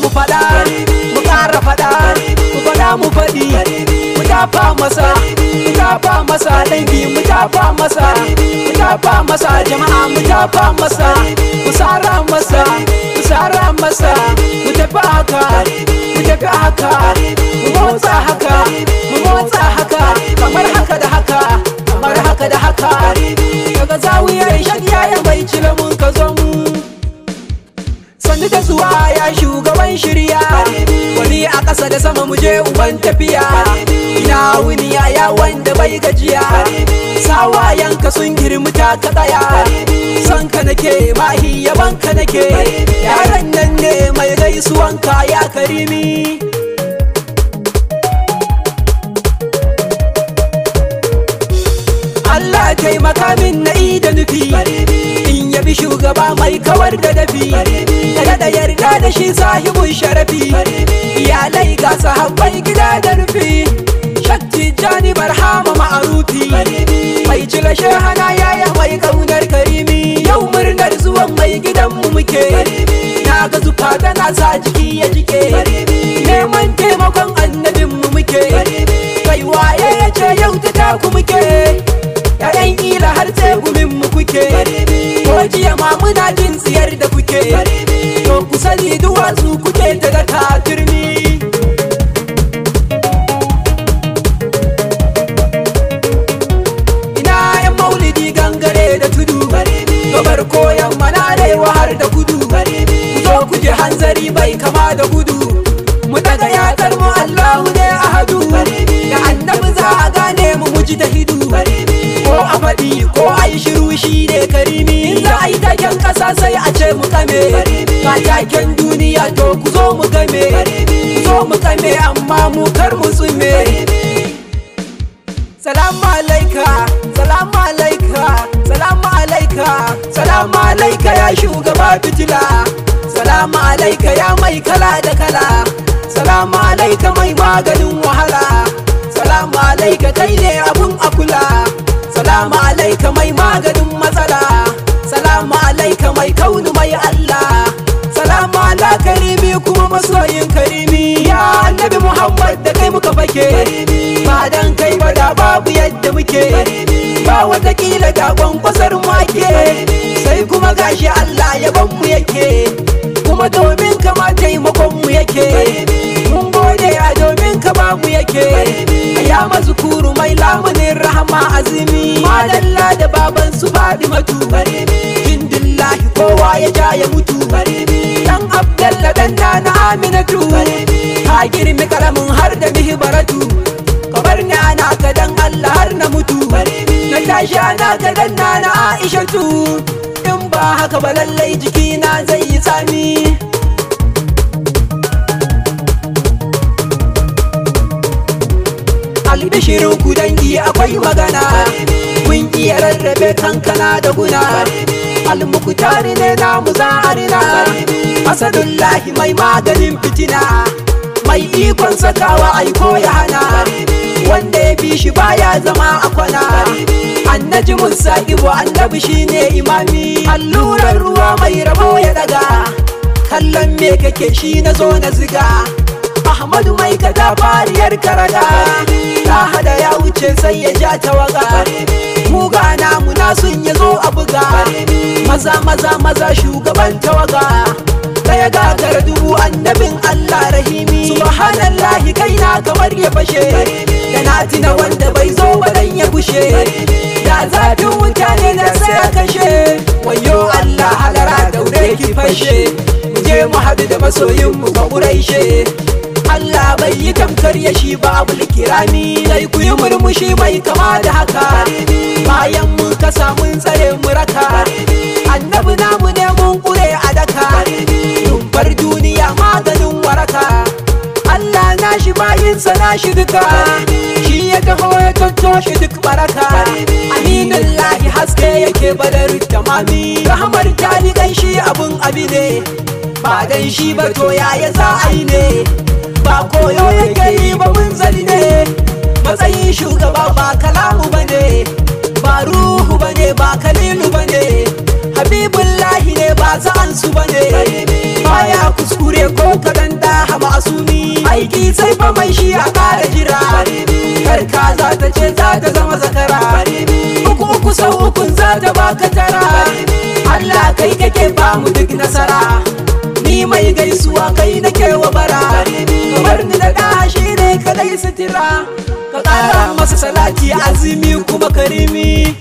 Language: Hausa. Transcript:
mu faɗa mu ƙara faɗa mu faɗa mu faɗi mu tafa masa mu tafa masa dangi mu tafa masa mu tafa masa jama'a mu tafa masa mu sara masa mu sara masa mu tafi haka mu tafi haka mu motsa haka mu motsa haka kamar haka da haka kamar haka da haka daga zawiyar shakya ya bai cire mun ka zo mu sannu da zuwa ya shugaban shirya wani a ƙasa da sama muje uban tafiya ina wuni ya wanda bai gajiya sawayanka sun girmita ka tsaya son ka nake mahi yaban ka nake yaran nan ne mai gaisuwanka ya karimi Allah taimaka min na ida nufi in yabi shugaba mai kawar da dafi kada da yarda da shi sahibun sharafi iyalai ga sahabbai gida da rufi shakti jani barhama ma'arufi mai cire shehana yaya mai kaunar karimi yau murnar zuwan mai gidanmu muke na ga zufa tana sa jiki ya jike neman taimakon annabinmu muke kai waye ya ce yau ta taku muke yayan ila har tsegumin mu kuke ko jiya ma muna jin tsiyar da kuke to ku sani duwatsu kuke daga kafirni ina yan maulidi gangare da tudu gabar koyan mana arewa har da kudu ku zo ku ji hanzari bai kama da gudu mu daga yatsar mu Allahu ne ahadu da annabi za a gane mu muji da hidu ko a faɗi ko a yi shiru shi ne karimi in za a yi taken ƙasa sai a ce mu kame ga taken duniya to ku zo mu game ku zo mu kame amma mu kar mu tsume salamu alaika salamu alaika salamu alaika salamu alaika ya shugaba fitila salamu alaika ya mai kala da kala salamu alaika mai maganin wahala salamu alaika kai ne abun akula salamu alaika mai maganin matsala salamu alaika mai kaunu mai Allah salamu ala karimi kuma masoyin karimi ya annabi Muhammad da kai muka fake ba dan kai ba da babu yadda muke ba watakila da kwankwasar mu ake sai kuma gashi Allah yaban mu yake kuma domin kama taimakon mu yake mun gode a domin ka babu yake ya mazkuru mai lamunin rahama azimi madalla da baban su Fadimatu jindillahi kowa ya ja ya mutu dan Abdalla dan na Aminatu ka girmi karamin har da mihbaratu kabar ni ana ka dan Allah har na mutu na tashi ana ka dan na Aishatu in ba haka ba lallai jikina zai yi tsami albishirin ku dangi akwai magana kun iya rarrabe kankana da guna almukutari ne namu za'arina asadullahi mai maganin fitina mai ikon sakawa aiko ya hana wanda ya bi shi baya zama a kwana annaji musa ibo annabi shine imami allurar ruwa mai rabo ya daga kallon me kake shi na zo na ziga Ahmadu mai kada fariyar karaga ta hada ya wuce sai ya ja tawaga mu ga namu na sun ya zo a buga maza maza maza shugaban tawaga daya gagar dubu annabin Allah rahimi subhanallahi kaina kamar ya fashe da na tina wanda bai zo ba dan ya bushe da zafin mutane na sai a kashe wayo Allah halara daure ki fashe mu je mu hadu da masoyin mu ga Quraishe Allah bai yi tamkar ya shi babu likirami sai ku yi murmushi mai kama da haka bayan mun kasa mun tsare mu raka annabi namu ne mun kure a daka rumfar duniya maganin waraka Allah na shi bayinsa na shi duka shi ya taho ya tattoshe duk baraka aminullahi haske yake badar tamami rahmar tani dan shi abun abi ne ba dan shi ba to yaya za a yi ne ba koyo yake yi ba munzali ne matsayin shugaba ba kalamu bane ba ruhu bane ba kalilu bane habibullahi ne ba sa'ansu bane baya kuskure ko kadan da hama asumi aiki sai fa mai shi a ƙara jira karka za ta ce za ta zama zakara uku sau ukun za ta baka tara Allah kai kake ba mu duk nasara ni mai gaisuwa kai nake wa bara kamar ni da ɗashi ne kadai sitira ka ƙara masa salati azimi kuma karimi